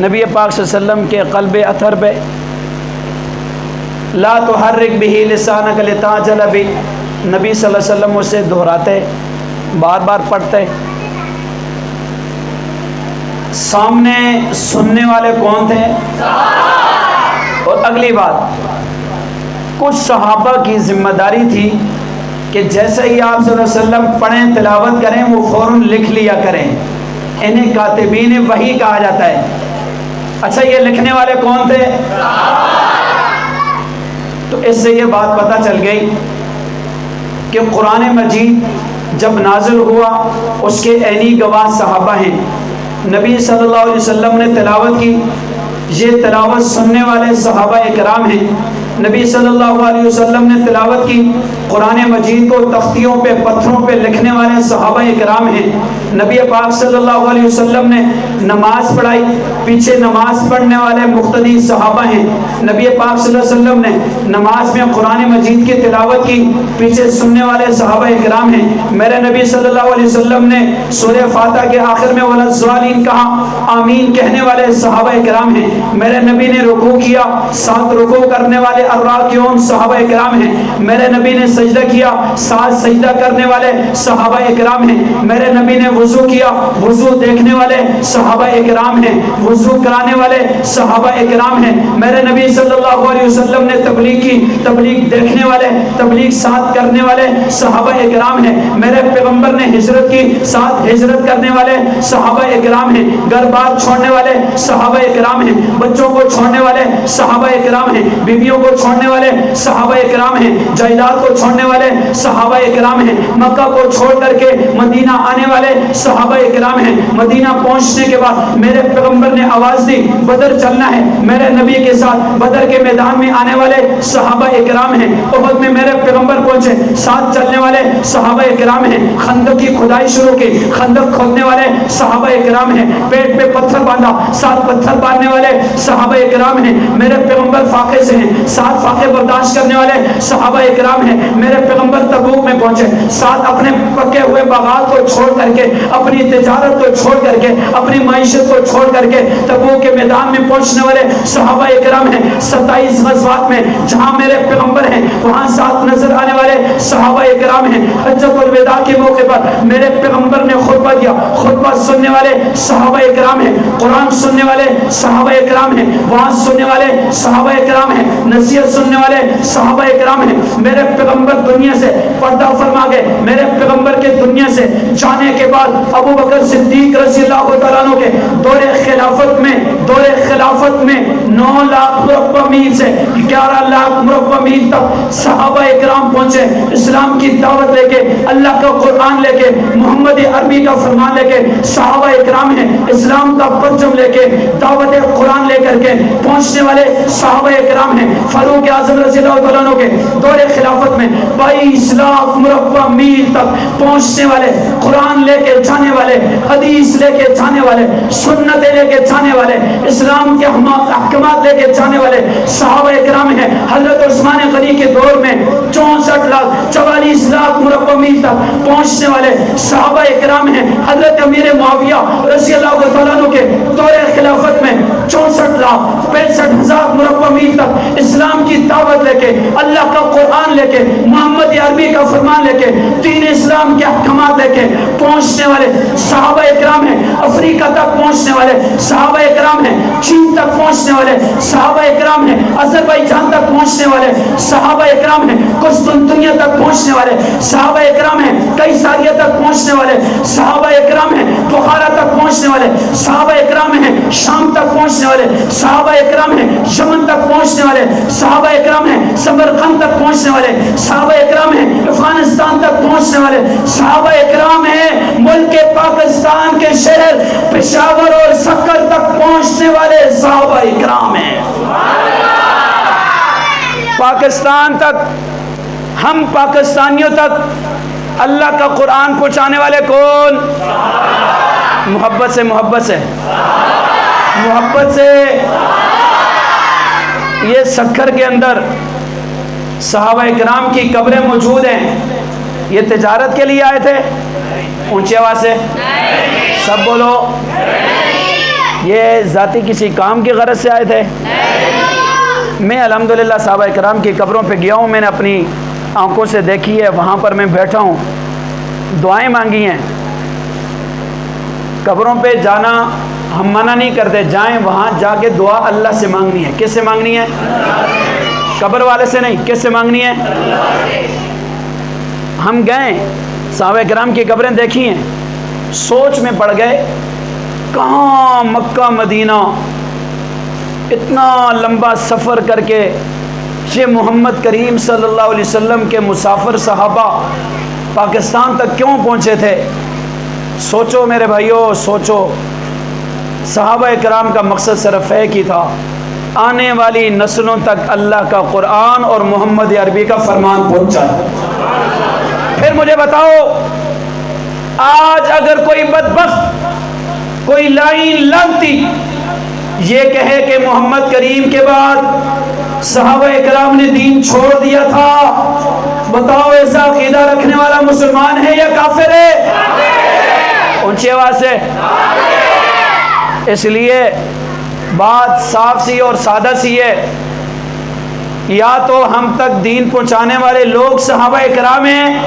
نبی پاک صلی اللہ علیہ وسلم کے قلب اطہر پہ، لا تحرک بہ لسانک لتعجل بہ، نبی صلی اللہ علیہ وسلم اسے دہراتے، بار بار پڑھتے۔ سامنے سننے والے کون تھے؟ اور اگلی بات، کچھ صحابہ کی ذمہ داری تھی کہ جیسے ہی آپ صلی اللہ علیہ وسلم پڑھیں، تلاوت کریں، وہ فوراً لکھ لیا کریں، انہیں کاتبین وحی کہا جاتا ہے۔ اچھا، یہ لکھنے والے کون تھے؟ تو اس سے یہ بات پتہ چل گئی کہ قرآن مجید جب نازل ہوا اس کے عینی گواہ صحابہ ہیں۔ نبی صلی اللہ علیہ وسلم نے تلاوت کی، یہ تلاوت سننے والے صحابہ اکرام ہیں۔ نبی صلی اللہ علیہ وسلم نے تلاوت کی، قرآن مجید کو تختیوں پہ، پتھروں پہ لکھنے والے صحابہ اکرام ہیں۔ نبی پاک صلی اللہ علیہ وسلم نے نماز پڑھائی، پیچھے نماز پڑھنے والے مقتدی صحابہ ہیں۔ نبی پاک صلی اللہ علیہ وسلم نے نماز میں قرآن مجید کی تلاوت کی، پیچھے سننے والے صحابہ اکرام ہیں۔ میرے نبی صلی اللہ علیہ وسلم نے سورہ فاتحہ کے آخر میں ولا الضالین کہا، آمین کہنے والے صحابہ اکرام ہیں۔ میرے نبی نے رکوع کیا، 7 رکوع کرنے والے الراکعون صحابہ کرام ہیں. میرے نبی نے سجدہ کیا، 7 سجدہ کرنے والے صحابہ کرام ہیں. میرے نبی نے وضو کیا، وضو دیکھنے والے صحابہ کرام ہیں، وضو کرانے والے صحابہ کرام ہیں. میرے نبی صلی اللہ علیہ وسلم نے تبلیغ کی، تبلیغ دیکھنے والے، تبلیغ ساتھ کرنے والے صحابہ کرام ہیں. میرے پیغمبر نے ہجرت کی، ساتھ ہجرت کرنے والے صحابہ کرام ہیں. گھر بار چھوڑنے والے صحابہ کرام ہیں، بچوں کو چھوڑنے والے صحابہ کرام ہیں، بیویوں کو چھوڑنے والے صحابہ کرام ہیں، جائیداد کو چھوڑنے والے صحابہ کرام ہیں. مکہ کو چھوڑ کر کے مدینہ آنے والے صحابہ کرام ہیں. مدینہ پہنچنے کے بعد میرے پیغمبر نے آواز دی بدر چلنا ہے. میرے نبی کے ساتھ بدر کے میدان میں آنے والے صحابہ کرام ہیں. احد میں میرے پیغمبر پہنچے، ساتھ چلنے والے صحابہ کرام ہیں. خندق کی کھدائی شروع کی، خندق کھودنے والے صحابہ کرام ہیں. پیٹ پہ پتھر باندھا، ساتھ پتھر باندھنے والے صحابہ کرام ہیں. میرے پیغمبر فاقے سے ہیں، ساتھ فاقے برداشت کرنے والے صحابہ کرام ہیں. میرے پیغمبر تبوک میں پہنچے، ساتھ اپنے پکے ہوئے باغات کو چھوڑ کر کے، اپنی تجارت کو چھوڑ کر کے، اپنی معیشت کو چھوڑ کر کے تبوک کے میدان میں پہنچنے والے صحابہ کرام ہیں. 27 غزوات میں جہاں میرے پیغمبر ہیں وہاں ساتھ نظر آنے والے صحابہ کرام ہیں. حجۃ الوداع کے موقع پر میرے پیغمبر نے خطبہ دیا، خطبہ سننے والے صحابہ کرام ہیں، قرآن سننے والے صحابہ کرام ہیں، وعظ سننے والے صحابہ کرام ہیں، نصیحت سننے والے صحابہ کرام ہیں. میرے پیغمبر دنیا سے پردہ فرما گئے. میرے پیغمبر کے دنیا سے جانے کے بعد ابو بکر صدیق رضی اللہ تعالیٰ عنہ کے دور خلافت میں 9 لاکھ مربع میل سے 11 لاکھ مربع میل تک صحابہ کرام پہنچے. اسلام کی دعوت لے کے، اللہ کا قرآن لے کے، محمد عربی کا فرمان لے کے صحابہ کرام ہیں. اسلام کا پرچم لے کے، دعوت قرآن لے کر کے پہنچنے والے صحابہ کرام ہیں. فاروق اعظم رضی اللہ تعالیٰ عنہ کے دور خلافت میں 22 لاکھ مربع میل تک پہنچنے والے، قرآن لے کے جانے والے، حدیث لے کے جانے والے، سنتیں لے کے جانے والے، اسلام کے احکامات لے کے جانے والے صحابہ کرام ہیں. حضرت عثمان غنی کے دور میں 64 لاکھ 44 لاکھ مربع میل تک پہنچنے والے صحابہ کرام ہیں. حضرت امیر معاویہ رضی اللہ تعالیٰ عنہ کے دور خلافت میں 64 لاکھ 65 ہزار مربع میل تک اسلام کی دعوت لے کے، اللہ کا قرآن لے کے، محمد عربی کا فرمان لے کے، دین اسلام کے احکامات لے کے پہنچنے والے صحابہ کرام ہیں. افریقہ تک پہنچنے والے صحابہ کرام ہیں، چین تک پہنچنے والے صحابہ کرام ہیں، آذربائیجان تک پہنچنے والے صحابہ کرام ہیں، قسطنطنیہ تک پہنچنے والے صحابہ کرام ہیں، قیصریہ تک پہنچنے والے صحابہ کرام ہیں، بخارا تک پہنچنے والے صحابہ کرام ہیں، شام تک پہنچنے والے صحابہ کرام ہیں، یمن تک پہنچنے والے صحابہ کرام ہیں، سمرقند تک پہنچنے والے صحابہ کرام ہیں، افغانستان تک پہنچنے والے صحابہ کرام ہیں. ملک پاکستان کے شہر پشاور اور سکر تک پہنچنے والے صحابہ کرام ہیں. پاکستان تک، ہم پاکستانیوں تک اللہ کا قرآن پہنچانے والے کون؟ محبت سے یہ سکر کے اندر صحابہ کرام کی قبریں موجود ہیں. یہ تجارت کے لیے آئے تھے؟ اونچی آواز سے سب بولو. یہ ذاتی کسی کام کی غرض سے آئے تھے؟ میں الحمدللہ صحابہ کرام کی قبروں پہ گیا ہوں، میں نے اپنی آنکھوں سے دیکھی ہے. وہاں پر میں بیٹھا ہوں، دعائیں مانگی ہیں. قبروں پہ جانا ہم منع نہیں کرتے، جائیں، وہاں جا کے دعا اللہ سے مانگنی ہے. کس سے مانگنی ہے؟ قبر والے سے نہیں. کس سے مانگنی ہے؟ ہم گئے، صحابہ کرام کی قبریں دیکھی ہیں، سوچ میں پڑ گئے کہاں مکہ مدینہ اتنا لمبا سفر کر کے یہ محمد کریم صلی اللہ علیہ وسلم کے مسافر صحابہ پاکستان تک کیوں پہنچے تھے. سوچو میرے بھائیو، سوچو. صحابہ کرام کا مقصد صرف ایک ہی تھا، آنے والی نسلوں تک اللہ کا قرآن اور محمد عربی کا فرمان پہنچائے. پھر مجھے بتاؤ، آج اگر کوئی بدبخت، کوئی لائن لانتی یہ کہے کہ محمد کریم کے بعد صحابہ کرام نے دین چھوڑ دیا تھا، بتاؤ ایسا عقیدہ رکھنے والا مسلمان ہے یا کافر ہے؟ اونچی آواز سے. اس لیے بات صاف سی اور سادہ سی ہے. یا تو ہم تک دین پہنچانے والے لوگ صحابہ کرام ہیں،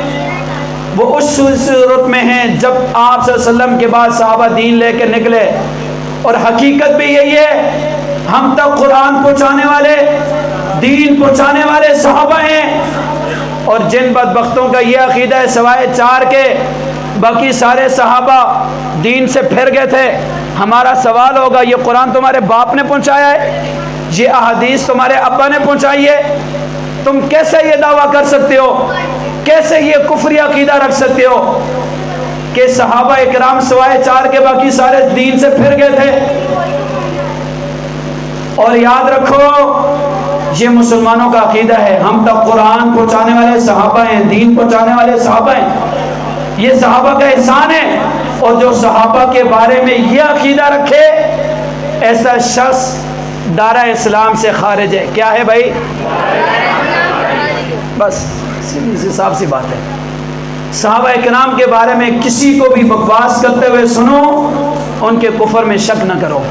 وہ اس صورت میں ہیں جب آپ صلی اللہ علیہ وسلم کے بعد صحابہ دین لے کے نکلے، اور حقیقت بھی یہی ہے، ہم تک قرآن پہنچانے والے، دین پہنچانے والے صحابہ ہیں۔ اور جن بدبختوں کا یہ عقیدہ ہے سوائے 4 کے باقی سارے صحابہ دین سے پھر گئے تھے، ہمارا سوال ہوگا یہ قرآن تمہارے باپ نے پہنچایا ہے، یہ احادیث تمہارے ابا نے پہنچائی ہے؟ تم کیسے یہ دعویٰ کر سکتے ہو، کیسے یہ کفری عقیدہ رکھ سکتے ہو کہ صحابہ اکرام سوائے 4 کے باقی سارے دین سے پھر گئے تھے؟ اور یاد رکھو یہ مسلمانوں کا عقیدہ ہے، ہم تک قرآن پہنچانے والے صحابہ ہیں، دین پہنچانے والے صحابہ ہیں، یہ صحابہ کا احسان ہے۔ اور جو صحابہ کے بارے میں یہ عقیدہ رکھے ایسا شخص دارہ اسلام سے خارج ہے۔ کیا ہے بھائی؟ بس سیدھی سی صاف سی بات ہے۔ صحابہ کرام کے بارے میں کسی کو بھی بکواس کرتے ہوئے سنو، ان کے کفر میں شک نہ کرو،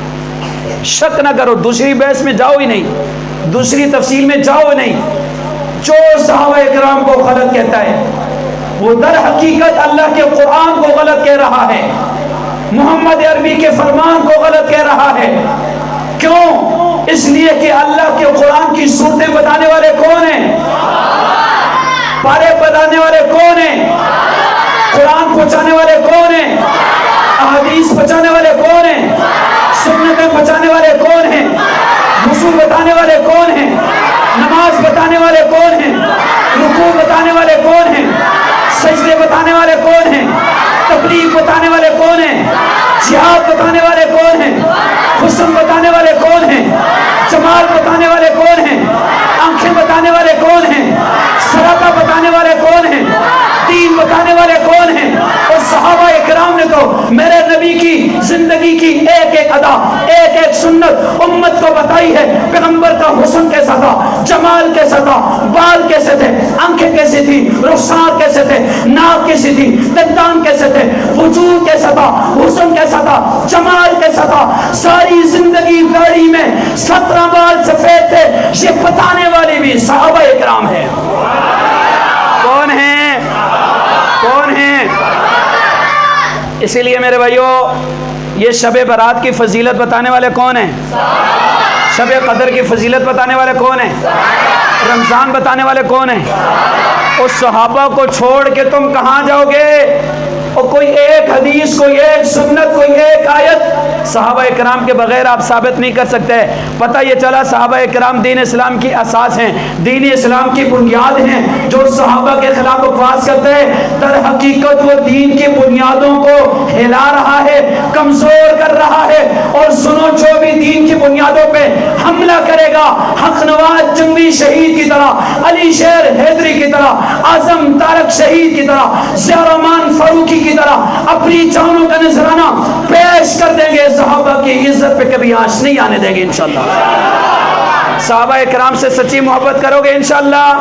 شک نہ کرو، دوسری بحث میں جاؤ ہی نہیں، دوسری تفصیل میں جاؤ ہی نہیں۔ جو صحابہ کرام کو غلط کہتا ہے وہ در حقیقت اللہ کے قرآن کو غلط کہہ رہا ہے، محمد عربی کے فرمان کو غلط کہہ رہا ہے۔ کیوں؟ اس لیے کہ اللہ کے قرآن کی صورتیں بتانے والے کون ہیں؟ پارے بتانے والے کون ہیں؟ قرآن پہنچانے والے کون ہیں؟ احادیث پہنچانے والے کون ہیں؟ سنتیں پہنچانے والے کون ہیں؟ وضو بتانے والے کون ہیں؟ نماز بتانے والے کون ہیں؟ رکوع بتانے والے کون ہیں؟ سجدے بتانے والے کون ہیں؟ تبلیغ بتانے والے کون ہیں؟ جہاد بتانے والے کون ہیں؟ حسن بتانے والے کون ہیں؟ جمال بتانے والے کون ہیں؟ آنکھیں بتانے والے کون ہیں؟ سراپا بتانے والے کون ہیں؟ دین بتانے والے کون ہیں؟ اور صحابہ اکرام نے تو میرے نبی کی زندگی کی ایک ایک ادا، ایک ایک سنت امت کو بتائی ہے۔ پیغمبر کا حسن کیسا تھا، جمال کیسا تھا، بال کیسے تھے، آنکھیں کیسی تھی، رخسار کیسے تھے، ناک کیسی تھی، دندان کیسے تھے، وجود کیسا تھا، حسن کیسا تھا، جمال کیسا تھا۔ ساری زندگی داڑھی میں 17 بال سفید تھے، یہ بتانے والے بھی صحابہ اکرام ہیں۔ کون ہیں؟ کون ہیں؟ اسی لیے میرے بھائیو یہ شب برات کی فضیلت بتانے والے کون ہیں؟ شب قدر کی فضیلت بتانے والے کون ہیں؟ رمضان بتانے والے کون ہیں؟ اس صحابہ کو چھوڑ کے تم کہاں جاؤ گے؟ اور کوئی ایک حدیث، کوئی ایک سنت، کوئی ایک آیت صحابہ اکرام کے بغیر آپ ثابت نہیں کر سکتے۔ پتہ یہ چلا صحابہ اکرام دین اسلام کی اساس ہیں، دین اسلام کی بنیاد ہیں۔ جو صحابہ کے خلاف بکواس کرتے ہیں در حقیقت وہ دین کی بنیادوں کو ہلا رہا ہے، کمزور کر رہا ہے۔ اور سنو جو بھی دین کی بنیادوں پہ حملہ کرے گا، حق نواز جنگی شہید کی طرح، علی شیر حیدری کی طرح، اعظم طارق شہید کی طرح، ضیاء الرحمن فاروقی کی طرح اپنی جانوں کا نذرانہ پیش کر دیں گے۔ صحابہ کی عزت پہ کبھی آنچ نہیں آنے دیں گے انشاءاللہ۔ صحابہ اکرام سے سچی محبت کرو گے انشاءاللہ،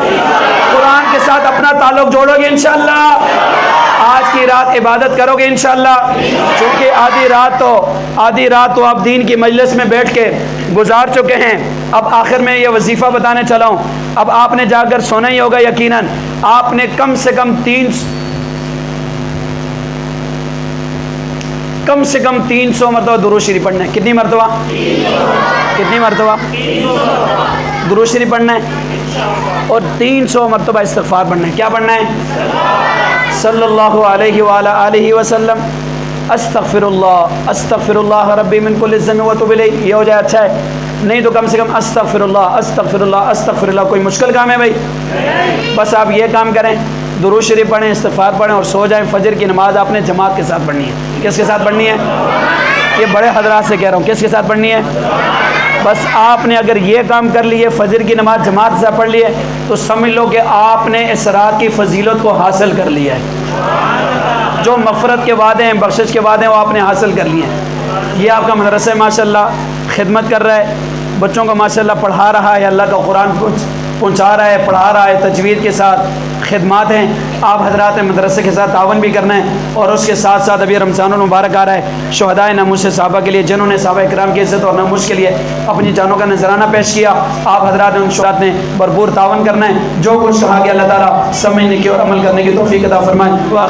قرآن کے ساتھ اپنا تعلق جوڑو گے انشاءاللہ، آج کی رات عبادت کرو گے انشاءاللہ۔ چونکہ آدھی رات تو آپ دین کی مجلس میں بیٹھ کے گزار چکے ہیں، اب آخر میں یہ وظیفہ بتانے چلا ہوں۔ اب آپ نے جا کر سونا ہی ہوگا، یقیناً آپ نے کم سے کم 300 مرتبہ درود شریف پڑھنا ہے۔ کتنی مرتبہ؟ کتنی مرتبہ درود شریف پڑھنا ہے؟ اور 300 مرتبہ استغفار پڑھنا ہے۔ کیا پڑھنا ہے؟ صلی اللہ علیہ وآلہ آلہ وسلم، استغفر اللہ ربی من کل ذنب واتوب الیہ۔ یہ ہو جائے اچھا ہے، نہیں تو کم سے کم استغفر اللہ۔ کوئی مشکل کام ہے بھائی؟ بس آپ یہ کام کریں، درود شریف پڑھیں، استغفار پڑھیں اور سو جائیں۔ فجر کی نماز آپ نے جماعت کے ساتھ پڑھنی ہے۔ کس کے ساتھ پڑھنی ہے؟ یہ بڑے حضرات سے کہہ رہا ہوں، کس کے ساتھ پڑھنی ہے؟ بس آپ نے اگر یہ کام کر لیے، فجر کی نماز جماعت سے پڑھ لیے، تو سمجھ لو کہ آپ نے اس رات کی فضیلت کو حاصل کر لیا ہے۔ جو مغفرت کے وعدے ہیں، بخشش کے وعدے ہیں، وہ آپ نے حاصل کر لیے ہیں۔ یہ آپ کا مدرسہ ماشاءاللہ خدمت کر رہا ہے، بچوں کو ماشاءاللہ پڑھا رہا ہے، اللہ کا قرآن پہنچا رہا ہے، پڑھا رہا ہے تجوید کے ساتھ، خدمات ہیں، آپ حضرات مدرسے کے ساتھ تعاون بھی کرنا ہے، اور اس کے ساتھ ساتھ ابھی رمضان المبارک آ رہا ہے، شہدائے ناموس صحابہ کے لیے جنہوں نے صحابہ کرام کی عزت اور ناموس کے لیے اپنی جانوں کا نذرانہ پیش کیا، آپ حضرات نے ان شہداء نے بھرپور تعاون کرنا ہے۔ جو کچھ کہا گیا اللہ تعالیٰ سمجھنے کی اور عمل کرنے کی توفیق عطا فرمائے۔